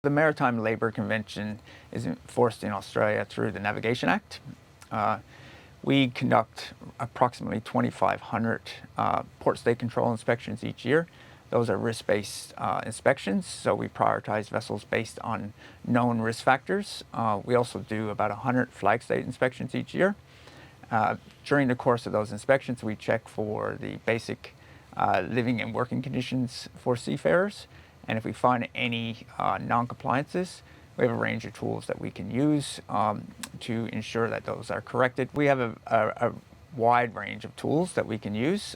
The Maritime Labour Convention is enforced in Australia through the Navigation Act. We conduct approximately 2,500 port state control inspections each year. Those are risk-based inspections, so we prioritize vessels based on known risk factors. We also do about 100 flag state inspections each year. During the course of those inspections, we check for the basic living and working conditions for seafarers. And if we find any non-compliances, we have a range of tools that we can use to ensure that those are corrected. We have a wide range of tools that we can use.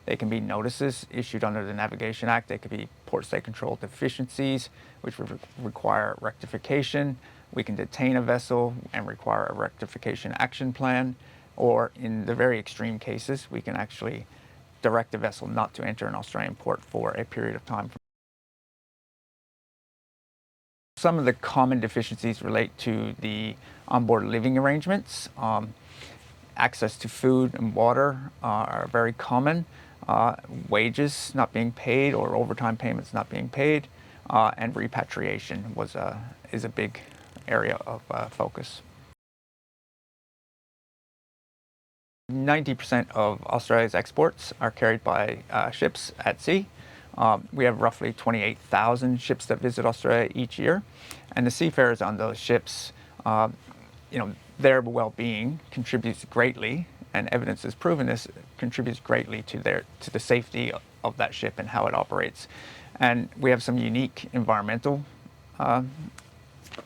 They can be notices issued under the Navigation Act. They could be port state control deficiencies, which would require rectification. We can detain a vessel and require a rectification action plan. Or in the very extreme cases, we can actually direct a vessel not to enter an Australian port for a period of time. Some of the common deficiencies relate to the onboard living arrangements. Access to food and water are very common. Wages not being paid or overtime payments not being paid, and repatriation is a big area of focus. 90% of Australia's exports are carried by ships at sea. We have roughly 28,000 ships that visit Australia each year, and the seafarers on those ships, their well-being contributes greatly, and evidence has proven this contributes greatly to the safety of that ship and how it operates. And we have some unique environmental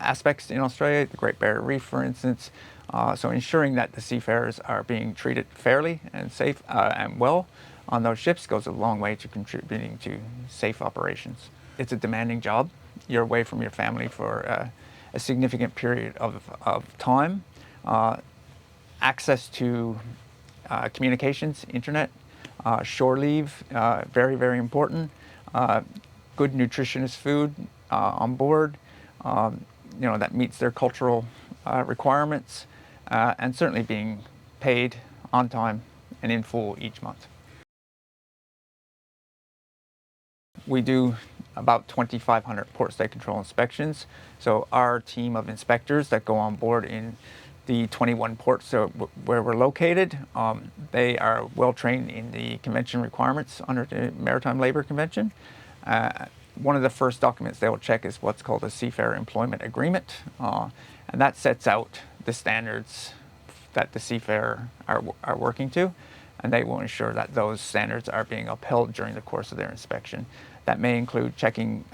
aspects in Australia, the Great Barrier Reef, for instance. So ensuring that the seafarers are being treated fairly and safe and well on those ships goes a long way to contributing to safe operations. It's a demanding job. You're away from your family for a significant period of time. Access to communications, internet, shore leave, very, very important. Good nutritionist food on board, that meets their cultural requirements, and certainly being paid on time and in full each month. We do about 2,500 port state control inspections. So our team of inspectors that go on board in the 21 ports where we're located, they are well trained in the convention requirements under the Maritime Labour Convention. One of the first documents they will check is what's called a Seafarer Employment Agreement, and that sets out the standards that the seafarer are working to, and they will ensure that those standards are being upheld during the course of their inspection. That may include checking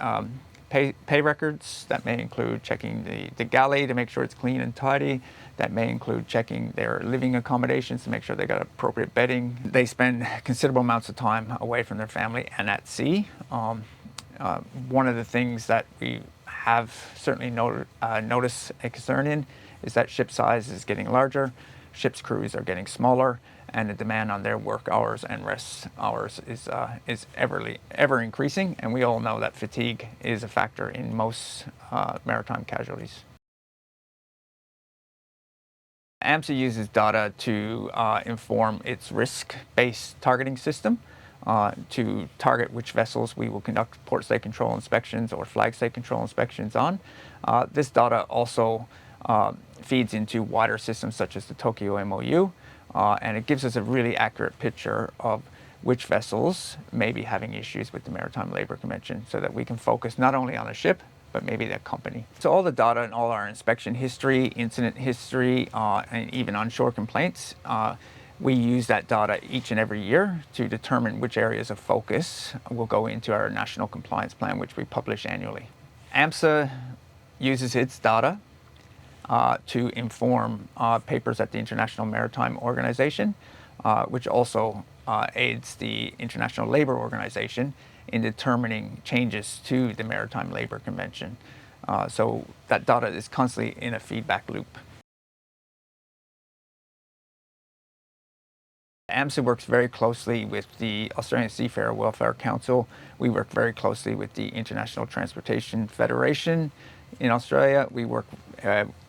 pay records, that may include checking the galley to make sure it's clean and tidy, that may include checking their living accommodations to make sure they got appropriate bedding. They spend considerable amounts of time away from their family and at sea. One of the things that we have certainly noticed a concern in is that ship size is getting larger, ship's crews are getting smaller, and the demand on their work hours and rest hours is ever increasing, and we all know that fatigue is a factor in most maritime casualties. AMSA uses data to inform its risk-based targeting system to target which vessels we will conduct port state control inspections or flag state control inspections on. This data also feeds into wider systems such as the Tokyo MOU, and it gives us a really accurate picture of which vessels may be having issues with the Maritime Labour Convention, so that we can focus not only on a ship, but maybe the company. So all the data and all our inspection history, incident history, and even onshore complaints, we use that data each and every year to determine which areas of focus will go into our National Compliance Plan, which we publish annually. AMSA uses its data to inform papers at the International Maritime Organization, which also aids the International Labour Organization in determining changes to the Maritime Labour Convention. So that data is constantly in a feedback loop. AMSA works very closely with the Australian Seafarer Welfare Council. We work very closely with the International Transportation Federation in Australia. We work,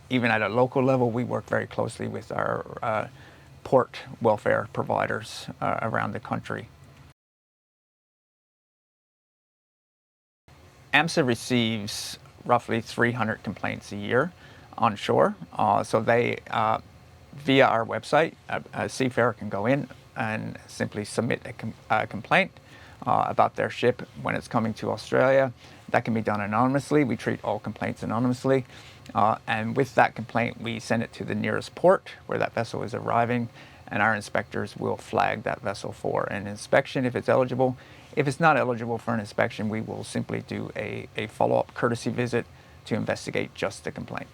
even at a local level, we work very closely with our port welfare providers around the country. AMSA receives roughly 300 complaints a year on shore. So they, via our website, a seafarer can go in and simply submit a complaint about their ship when it's coming to Australia. That can be done anonymously. We treat all complaints anonymously. And with that complaint, we send it to the nearest port where that vessel is arriving, and our inspectors will flag that vessel for an inspection if it's eligible. If it's not eligible for an inspection, we will simply do a follow-up courtesy visit to investigate just the complaint.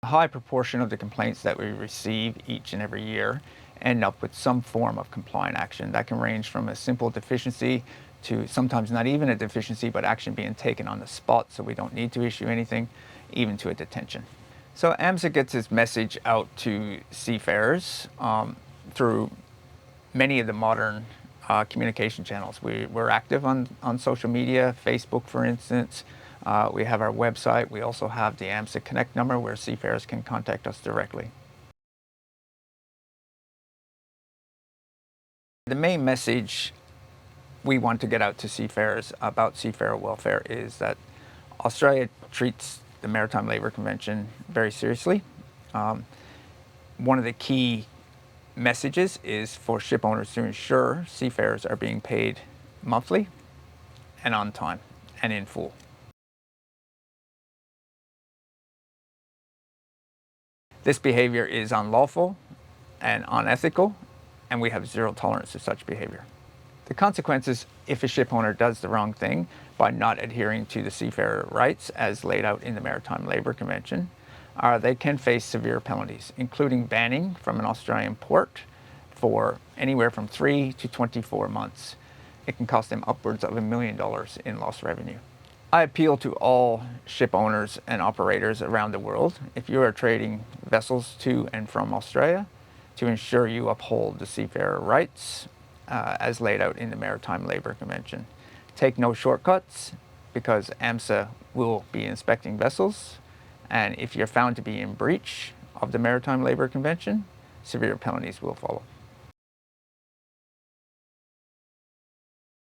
A high proportion of the complaints that we receive each and every year end up with some form of compliant action. That can range from a simple deficiency to sometimes not even a deficiency, but action being taken on the spot so we don't need to issue anything, even to a detention. So AMSA gets its message out to seafarers through many of the modern communication channels. We're active on social media, Facebook for instance. We have our website. We also have the AMSA Connect number where seafarers can contact us directly. The main message we want to get out to seafarers about seafarer welfare is that Australia treats the Maritime Labour Convention very seriously. One of the key messages is for ship owners to ensure seafarers are being paid monthly and on time and in full. This behavior is unlawful and unethical, and we have zero tolerance to such behavior. The consequences if a ship owner does the wrong thing by not adhering to the seafarer rights as laid out in the Maritime Labour Convention are they can face severe penalties, including banning from an Australian port for anywhere from 3 to 24 months. It can cost them upwards of $1 million in lost revenue. I appeal to all ship owners and operators around the world, if you are trading vessels to and from Australia, to ensure you uphold the seafarer rights as laid out in the Maritime Labour Convention. Take no shortcuts, because AMSA will be inspecting vessels, and if you're found to be in breach of the Maritime Labour Convention, severe penalties will follow.